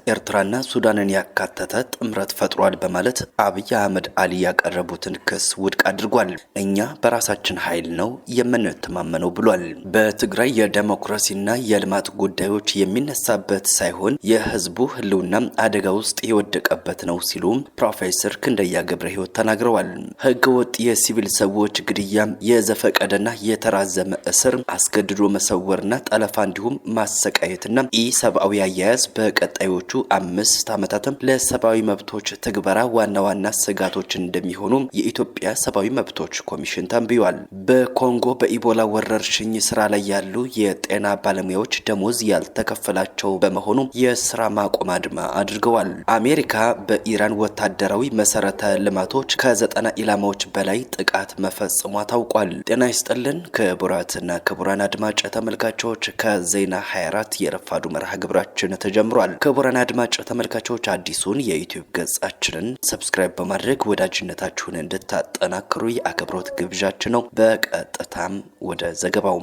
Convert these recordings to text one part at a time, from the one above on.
ኤርትራና ሱዳንን ያካተተ ጥምረት ፈጥሯል በማለት አብይ አህመድ አሊ ያቀረቡትን ክስ ውድቅ አድርጓል። እኛ በራሳችን ኃይል ነው የምንተማመነው ብሏል። በትግራይ የዲሞክራሲና የልማት ጉዳዮች የሚነሳበት ሳይሆን የህዝቡ ህልውና አደጋ ውስጥ የወደቀበት ነው ሲሉ ፕሮፌሰር ክንደያ ገብረ ሕይወት ተናግረዋል። ህገወጥ የሲቪል ሰዎች ግድያ፣ የዘፈቀደና የተራዘመ እስር፣ አስገድዶ መሰወርና ጠለፋ እንዲሁም ማሰቃየትና ኢሰብአዊ አያያዝ በቀጣዮቹ 5 ዓመታትም ለሰብአዊ መብቶች ትግበራ ዋና ዋና ስጋቶች እንደሚሆኑ የኢትዮጵያ ሰብአዊ መብቶች ኮሚሽን ተንብዮአል። በኮንጎ በኢቦላ ወረርሽኝ ስራ ላይ ያሉ የጤና ባለሙያዎች ደሞዝ ያልተከፈላቸው በመሆኑ የስራ ማቆም አድማ አድርገዋል። አሜሪካ በኢራን ወታደራዊ መሰረተ ልማቶች ከ90 ኢላማዎች በላይ ጥቃት መፈጸሟ ታውቋል። ጤና ይስጥልን ክቡራትና ክቡራን አድማጭ ተመልካቾች ከዜና 24 የረፋዱ መርሃ ግብራችን ተጀምሯል። ክቡራን አድማጭ ተመልካቾች አዲሱን የዩቲዩብ ገጻችንን ሰብስክራይብ በማድረግ ወዳጅነታችሁን እንድታጠናክሩ የአክብሮት ግብዣችን ነው። በቀጥታም ወደ ዘገባው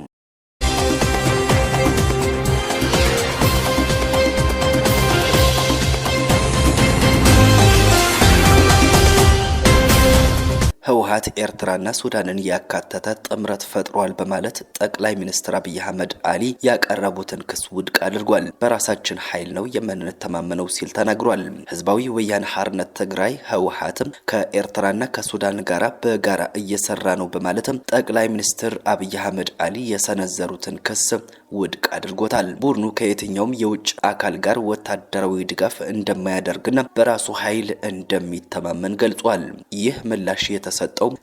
ህወሓት ኤርትራና ሱዳንን ያካተተ ጥምረት ፈጥሯል በማለት ጠቅላይ ሚኒስትር አብይ አህመድ አሊ ያቀረቡትን ክስ ውድቅ አድርጓል። በራሳችን ኃይል ነው የምንተማመነው ሲል ተናግሯል። ህዝባዊ ወያነ ሓርነት ትግራይ ህወሓትም ከኤርትራና ከሱዳን ጋራ በጋራ እየሰራ ነው በማለትም ጠቅላይ ሚኒስትር አብይ አህመድ አሊ የሰነዘሩትን ክስ ውድቅ አድርጎታል። ቡድኑ ከየትኛውም የውጭ አካል ጋር ወታደራዊ ድጋፍ እንደማያደርግና በራሱ ኃይል እንደሚተማመን ገልጿል። ይህ ምላሽ የተሰጠው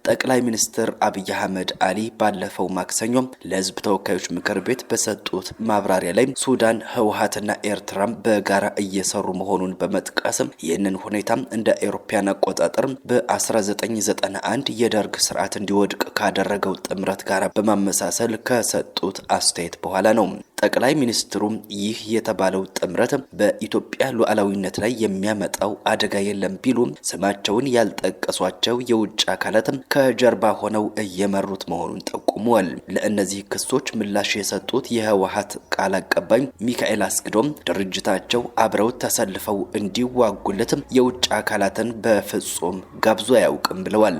ጠቅላይ ሚኒስትር አብይ አህመድ አሊ ባለፈው ማክሰኞ ለህዝብ ተወካዮች ምክር ቤት በሰጡት ማብራሪያ ላይ ሱዳን ህወሓትና ኤርትራም በጋራ እየሰሩ መሆኑን በመጥቀስም ይህንን ሁኔታ እንደ አውሮፓውያን አቆጣጠር በ1991 የደርግ ስርዓት እንዲወድቅ ካደረገው ጥምረት ጋር በማመሳሰል ከሰጡት አስተያየት በኋላ ነው። ጠቅላይ ሚኒስትሩ ይህ የተባለው ጥምረት በኢትዮጵያ ሉዓላዊነት ላይ የሚያመጣው አደጋ የለም ቢሉ ስማቸውን ያልጠቀሷቸው የውጭ አካላትም ከጀርባ ሆነው እየመሩት መሆኑን ጠቁመዋል። ለእነዚህ ክሶች ምላሽ የሰጡት የህወሓት ቃል አቀባይ ሚካኤል አስገዶም ድርጅታቸው አብረው ተሰልፈው እንዲዋጉለት የውጭ አካላትን በፍጹም ጋብዞ አያውቅም ብለዋል።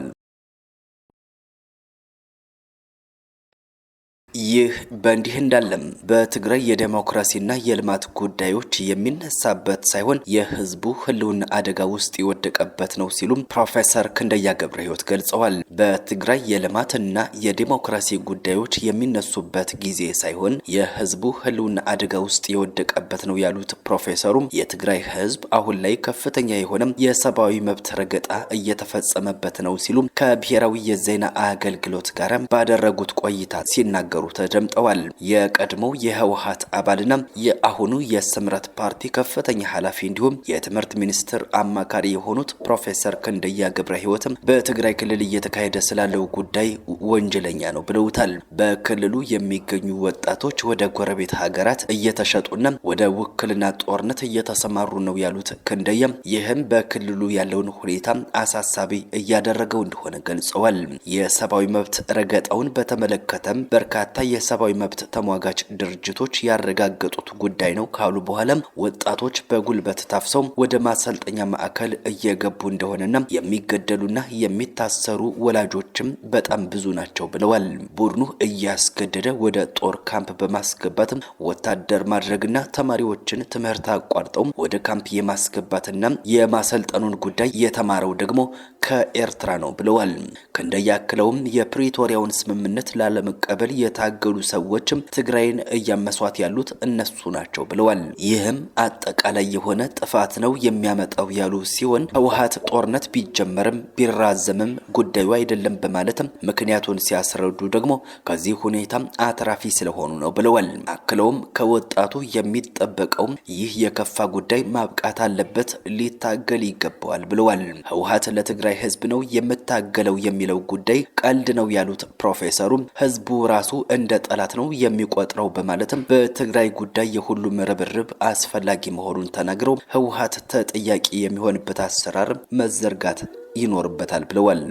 ይህ በእንዲህ እንዳለም በትግራይ የዲሞክራሲና የልማት ጉዳዮች የሚነሳበት ሳይሆን የህዝቡ ህልውና አደጋ ውስጥ የወደቀበት ነው ሲሉ ፕሮፌሰር ክንደያ ገብረ ሕይወት ገልጸዋል። በትግራይ የልማትና የዲሞክራሲ ጉዳዮች የሚነሱበት ጊዜ ሳይሆን የህዝቡ ህልውና አደጋ ውስጥ የወደቀበት ነው ያሉት ፕሮፌሰሩ የትግራይ ህዝብ አሁን ላይ ከፍተኛ የሆነ የሰብአዊ መብት ረገጣ እየተፈጸመበት ነው ሲሉ ከብሔራዊ የዜና አገልግሎት ጋር ባደረጉት ቆይታ ሲናገሩ ተደምጠዋል። የቀድሞው የህወሓት አባልና የአሁኑ የስምረት ፓርቲ ከፍተኛ ኃላፊ እንዲሁም የትምህርት ሚኒስትር አማካሪ የሆኑት ፕሮፌሰር ክንደያ ገብረ ሕይወትም በትግራይ ክልል እየተካሄደ ስላለው ጉዳይ ወንጀለኛ ነው ብለውታል። በክልሉ የሚገኙ ወጣቶች ወደ ጎረቤት ሀገራት እየተሸጡና ወደ ውክልና ጦርነት እየተሰማሩ ነው ያሉት ክንደያ ይህም በክልሉ ያለውን ሁኔታ አሳሳቢ እያደረገው እንደሆነ ገልጸዋል። የሰብአዊ መብት ረገጣውን በተመለከተም በርካታ የሰብአዊ መብት ተሟጋች ድርጅቶች ያረጋገጡት ጉዳይ ነው ካሉ በኋላም ወጣቶች በጉልበት ታፍሰው ወደ ማሰልጠኛ ማዕከል እየገቡ እንደሆነና የሚገደሉና የሚታሰሩ ወላጆችም በጣም ብዙ ናቸው ብለዋል። ቡድኑ እያስገደደ ወደ ጦር ካምፕ በማስገባት ወታደር ማድረግና ተማሪዎችን ትምህርት አቋርጠው ወደ ካምፕ የማስገባትና የማሰልጠኑን ጉዳይ የተማረው ደግሞ ከኤርትራ ነው ብለዋል። ክንደያክለውም የፕሪቶሪያውን ስምምነት ላለመቀበል የታገሉ ሰዎችም ትግራይን እያመሷት ያሉት እነሱ ናቸው ብለዋል። ይህም አጠቃላይ የሆነ ጥፋት ነው የሚያመጣው ያሉ ሲሆን ህወሓት ጦርነት ቢጀመርም ቢራዘምም ጉዳዩ አይደለም በማለትም ምክንያቱን ሲያስረዱ ደግሞ ከዚህ ሁኔታ አትራፊ ስለሆኑ ነው ብለዋል። አክለውም ከወጣቱ የሚጠበቀው ይህ የከፋ ጉዳይ ማብቃት አለበት፣ ሊታገል ይገባዋል ብለዋል። ህወሓት ለትግራይ ህዝብ ነው የምታገለው የሚለው ጉዳይ ቀልድ ነው ያሉት ፕሮፌሰሩ ህዝቡ ራሱ እንደ ጠላት ነው የሚቆጥረው በማለትም በትግራይ ጉዳይ የሁሉም ርብርብ አስፈላጊ መሆኑን ተናግረው ህወሓት ተጠያቂ የሚሆንበት አሰራር መዘርጋት ይኖርበታል ብለዋል።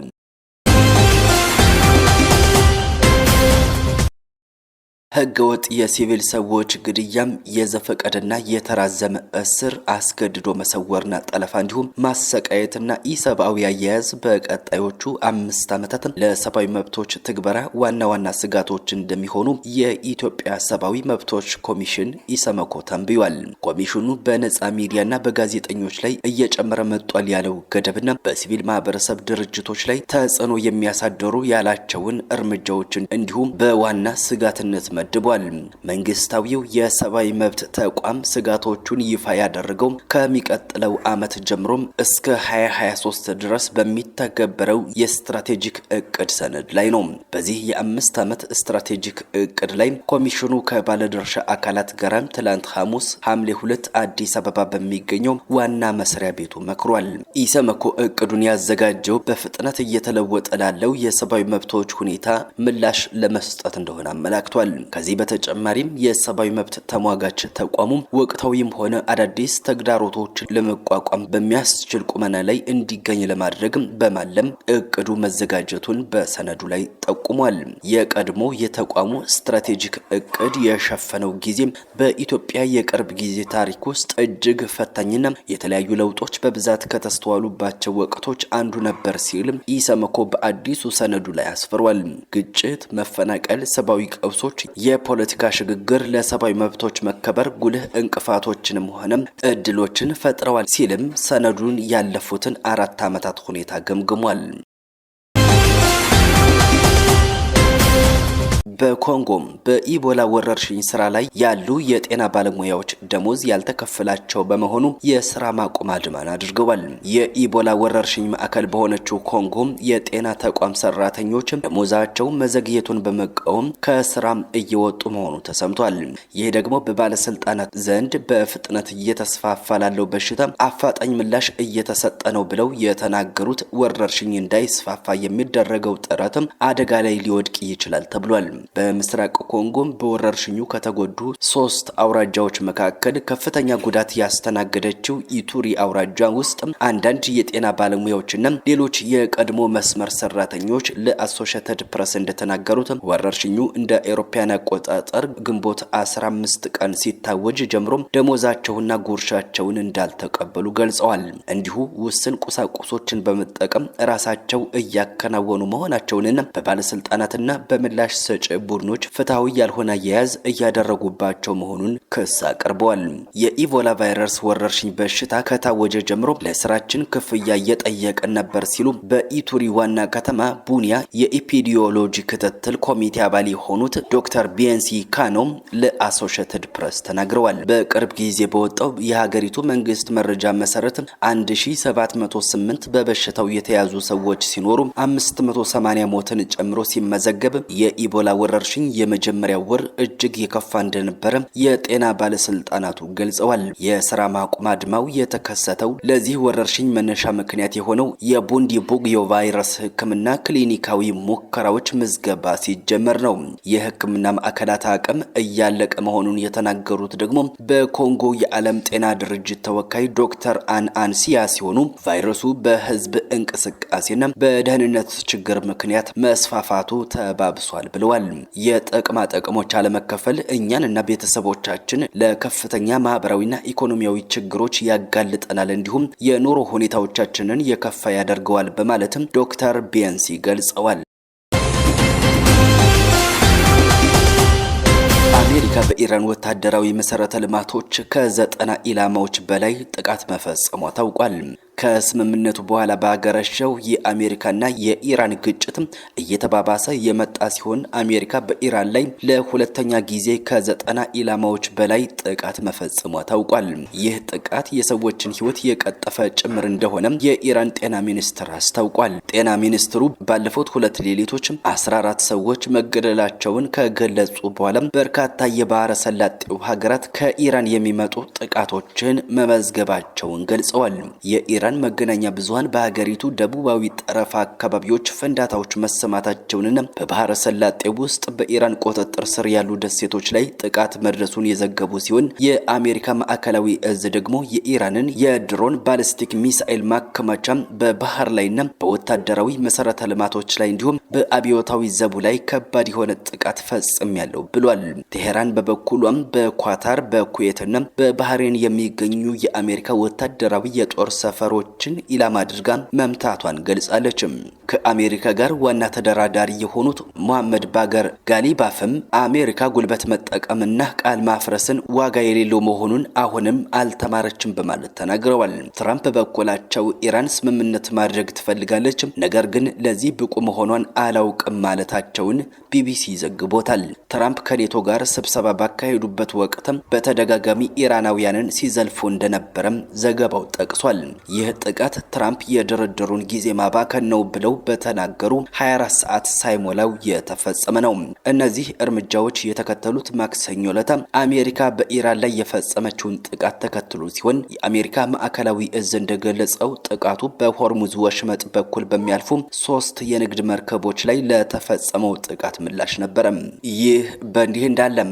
ህገወጥ የሲቪል ሰዎች ግድያም፣ የዘፈቀደና የተራዘመ እስር፣ አስገድዶ መሰወርና ጠለፋ እንዲሁም ማሰቃየትና ኢሰብአዊ አያያዝ በቀጣዮቹ 5 ዓመታት ለሰብአዊ መብቶች ትግበራ ዋና ዋና ስጋቶች እንደሚሆኑ የኢትዮጵያ ሰብአዊ መብቶች ኮሚሽን ኢሰመኮ ተንብዮአል። ኮሚሽኑ በነጻ ሚዲያና በጋዜጠኞች ላይ እየጨመረ መጥቷል ያለው ገደብና በሲቪል ማህበረሰብ ድርጅቶች ላይ ተጽዕኖ የሚያሳድሩ ያላቸውን እርምጃዎችን እንዲሁም በዋና ስጋትነት መድቧል። መንግስታዊው የሰብአዊ መብት ተቋም ስጋቶቹን ይፋ ያደረገው ከሚቀጥለው ዓመት ጀምሮም እስከ 2023 ድረስ በሚተገበረው የስትራቴጂክ እቅድ ሰነድ ላይ ነው። በዚህ የ5 ዓመት ስትራቴጂክ እቅድ ላይ ኮሚሽኑ ከባለድርሻ አካላት ጋር ትላንት ሐሙስ ሐምሌ 2 አዲስ አበባ በሚገኘው ዋና መስሪያ ቤቱ መክሯል። ኢሰመኮ እቅዱን ያዘጋጀው በፍጥነት እየተለወጠ ላለው የሰብአዊ መብቶች ሁኔታ ምላሽ ለመስጠት እንደሆነ አመላክቷል። ከዚህ በተጨማሪም የሰብአዊ መብት ተሟጋች ተቋሙ ወቅታዊም ሆነ አዳዲስ ተግዳሮቶችን ለመቋቋም በሚያስችል ቁመና ላይ እንዲገኝ ለማድረግ በማለም እቅዱ መዘጋጀቱን በሰነዱ ላይ ጠቁሟል። የቀድሞ የተቋሙ ስትራቴጂክ እቅድ የሸፈነው ጊዜ በኢትዮጵያ የቅርብ ጊዜ ታሪክ ውስጥ እጅግ ፈታኝና የተለያዩ ለውጦች በብዛት ከተስተዋሉባቸው ወቅቶች አንዱ ነበር ሲል ኢሰመኮ በአዲሱ ሰነዱ ላይ አስፍሯል። ግጭት፣ መፈናቀል፣ ሰብአዊ ቀውሶች፣ የፖለቲካ ሽግግር ለሰብአዊ መብቶች መከበር ጉልህ እንቅፋቶችንም ሆነ እድሎችን ፈጥረዋል ሲልም ሰነዱን ያለፉትን 4 ዓመታት ሁኔታ ገምግሟል። በኮንጎም በኢቦላ ወረርሽኝ ስራ ላይ ያሉ የጤና ባለሙያዎች ደሞዝ ያልተከፈላቸው በመሆኑ የስራ ማቆም አድማን አድርገዋል። የኢቦላ ወረርሽኝ ማዕከል በሆነችው ኮንጎም የጤና ተቋም ሰራተኞች ደሞዛቸው መዘግየቱን በመቃወም ከስራም እየወጡ መሆኑ ተሰምቷል። ይህ ደግሞ በባለስልጣናት ዘንድ በፍጥነት እየተስፋፋ ላለው በሽታ አፋጣኝ ምላሽ እየተሰጠ ነው ብለው የተናገሩት ወረርሽኝ እንዳይስፋፋ የሚደረገው ጥረትም አደጋ ላይ ሊወድቅ ይችላል ተብሏል። በምስራቅ ኮንጎም በወረርሽኙ ከተጎዱ 3 አውራጃዎች መካከል ከፍተኛ ጉዳት ያስተናገደችው ኢቱሪ አውራጃ ውስጥ አንዳንድ የጤና ባለሙያዎችና ሌሎች የቀድሞ መስመር ሰራተኞች ለአሶሺየትድ ፕሬስ እንደተናገሩት ወረርሽኙ እንደ አውሮፓውያን አቆጣጠር ግንቦት 15 ቀን ሲታወጅ ጀምሮ ደሞዛቸውና ጉርሻቸውን እንዳልተቀበሉ ገልጸዋል። እንዲሁ ውስን ቁሳቁሶችን በመጠቀም ራሳቸው እያከናወኑ መሆናቸውንና በባለስልጣናትና በምላሽ ሰጪ ቡድኖች ፍትሃዊ ያልሆነ አያያዝ እያደረጉባቸው መሆኑን ክስ አቅርበዋል። የኢቦላ ቫይረስ ወረርሽኝ በሽታ ከታወጀ ጀምሮ ለስራችን ክፍያ እየጠየቀን ነበር ሲሉ በኢቱሪ ዋና ከተማ ቡኒያ የኢፒዲዮሎጂ ክትትል ኮሚቴ አባል የሆኑት ዶክተር ቢኤንሲ ካኖ ለአሶሺየትድ ፕሬስ ተናግረዋል። በቅርብ ጊዜ በወጣው የሀገሪቱ መንግስት መረጃ መሰረት 1708 በበሽታው የተያዙ ሰዎች ሲኖሩ 580 ሞትን ጨምሮ ሲመዘገብ የኢቦላ ወረርሽኝ የመጀመሪያው ወር እጅግ የከፋ እንደነበረ የጤና ባለስልጣናቱ ገልጸዋል። የስራ ማቆም አድማው የተከሰተው ለዚህ ወረርሽኝ መነሻ ምክንያት የሆነው የቡንዲቡግዮ ቫይረስ ሕክምና ክሊኒካዊ ሙከራዎች ምዝገባ ሲጀመር ነው። የሕክምና ማዕከላት አቅም እያለቀ መሆኑን የተናገሩት ደግሞ በኮንጎ የዓለም ጤና ድርጅት ተወካይ ዶክተር አንሲያ ሲሆኑ ቫይረሱ በህዝብ እንቅስቃሴና በደህንነት ችግር ምክንያት መስፋፋቱ ተባብሷል ብለዋል። የጥቅማ ጥቅሞች አለመከፈል እኛን እና ቤተሰቦቻችን ለከፍተኛ ማህበራዊና ኢኮኖሚያዊ ችግሮች ያጋልጠናል፣ እንዲሁም የኑሮ ሁኔታዎቻችንን የከፋ ያደርገዋል በማለትም ዶክተር ቢኤንሲ ገልጸዋል። አሜሪካ በኢራን ወታደራዊ መሰረተ ልማቶች ከ90 ኢላማዎች በላይ ጥቃት መፈጸሟ ታውቋል። ከስምምነቱ በኋላ ባገረሸው የአሜሪካና የኢራን ግጭት እየተባባሰ የመጣ ሲሆን አሜሪካ በኢራን ላይ ለሁለተኛ ጊዜ ከ90 ኢላማዎች በላይ ጥቃት መፈጸሟ ታውቋል። ይህ ጥቃት የሰዎችን ሕይወት የቀጠፈ ጭምር እንደሆነ የኢራን ጤና ሚኒስትር አስታውቋል። ጤና ሚኒስትሩ ባለፉት 2 ሌሊቶች 14 ሰዎች መገደላቸውን ከገለጹ በኋላ በርካታ የባህረ ሰላጤው ሀገራት ከኢራን የሚመጡ ጥቃቶችን መመዝገባቸውን ገልጸዋል። የኢራን መገናኛ ብዙሃን በሀገሪቱ ደቡባዊ ጠረፍ አካባቢዎች ፍንዳታዎች መሰማታቸውንና በባህረ ሰላጤው ውስጥ በኢራን ቁጥጥር ስር ያሉ ደሴቶች ላይ ጥቃት መድረሱን የዘገቡ ሲሆን የአሜሪካ ማዕከላዊ እዝ ደግሞ የኢራንን የድሮን ባሊስቲክ ሚሳኤል ማከማቻ በባህር ላይና በወታደራዊ መሰረተ ልማቶች ላይ እንዲሁም በአብዮታዊ ዘቡ ላይ ከባድ የሆነ ጥቃት ፈጽሜያለሁ ብሏል። ቴሄራን በበኩሏም በኳታር በኩዌትና በባህሬን የሚገኙ የአሜሪካ ወታደራዊ የጦር ሰፈሮችን ኢላማ አድርጋ መምታቷን ገልጻለች። ከአሜሪካ ጋር ዋና ተደራዳሪ የሆኑት ሙሐመድ ባገር ጋሊባፍም አሜሪካ ጉልበት መጠቀምና ቃል ማፍረስን ዋጋ የሌለው መሆኑን አሁንም አልተማረችም በማለት ተናግረዋል። ትራምፕ በበኩላቸው ኢራን ስምምነት ማድረግ ትፈልጋለች፣ ነገር ግን ለዚህ ብቁ መሆኗን አላውቅም ማለታቸውን ቢቢሲ ዘግቦታል። ትራምፕ ከኔቶ ጋር ስብሰባ ባካሄዱበት ወቅትም በተደጋጋሚ ኢራናውያንን ሲዘልፉ እንደነበረም ዘገባው ጠቅሷል። ይህ ጥቃት ትራምፕ የድርድሩን ጊዜ ማባከን ነው ብለው በተናገሩ 24 ሰዓት ሳይሞላው የተፈጸመ ነው። እነዚህ እርምጃዎች የተከተሉት ማክሰኞ ዕለት አሜሪካ በኢራን ላይ የፈጸመችውን ጥቃት ተከትሎ ሲሆን የአሜሪካ ማዕከላዊ እዝ እንደገለጸው ጥቃቱ በሆርሙዝ ወሽመጥ በኩል በሚያልፉ 3 የንግድ መርከቦች ላይ ለተፈጸመው ጥቃት ምላሽ ነበር። ይህ በእንዲህ እንዳለም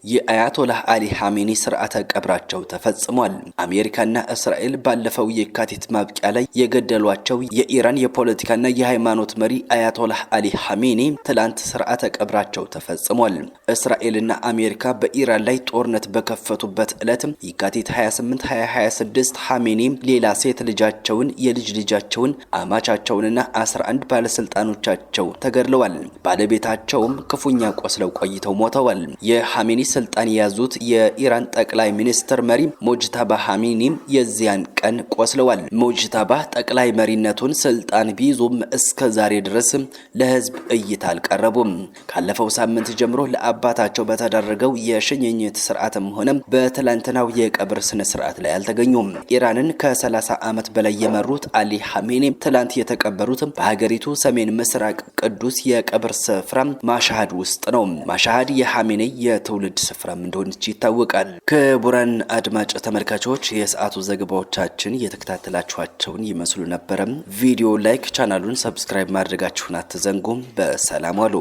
የአያቶላህ አሊ ሐሜኒ ስርዓተ ቀብራቸው ተፈጽሟል። አሜሪካና እስራኤል ባለፈው የካቲት ማብቂያ ላይ የገደሏቸው የኢራን የፖለቲካና የሃይማኖት መሪ አያቶላህ አሊ ሐሜኒ ትላንት ስርዓተ ቀብራቸው ተፈጽሟል። እስራኤልና አሜሪካ በኢራን ላይ ጦርነት በከፈቱበት ዕለት የካቲት 28 2026 ሐሜኒ ሌላ ሴት ልጃቸውን፣ የልጅ ልጃቸውን፣ አማቻቸውንና 11 ባለስልጣኖቻቸው ተገድለዋል። ባለቤታቸውም ክፉኛ ቆስለው ቆይተው ሞተዋል። የሐሜኒ ስልጣን የያዙት የኢራን ጠቅላይ ሚኒስትር መሪ ሙጅታባ ሐሜኒ የዚያን ቀን ቆስለዋል። ሙጅታባ ጠቅላይ መሪነቱን ስልጣን ቢይዙም እስከ ዛሬ ድረስ ለህዝብ እይታ አልቀረቡም። ካለፈው ሳምንት ጀምሮ ለአባታቸው በተደረገው የሽኝት ስርዓትም ሆነ በትላንትናው የቀብር ስነ ስርዓት ላይ አልተገኙም። ኢራንን ከ30 ዓመት በላይ የመሩት አሊ ሐሜኒ ትላንት የተቀበሩት በሀገሪቱ ሰሜን ምስራቅ ቅዱስ የቀብር ስፍራ ማሻሃድ ውስጥ ነው። ማሻሃድ የሐሜኒ የትውልድ ስፍራም እንደሆነች ይታወቃል። ክቡራን አድማጭ ተመልካቾች የሰዓቱ ዘገባዎቻችን የተከታተላችኋቸውን ይመስሉ ነበር። ቪዲዮ ላይክ፣ ቻናሉን ሰብስክራይብ ማድረጋችሁን አትዘንጉም። በሰላም ዋሉ።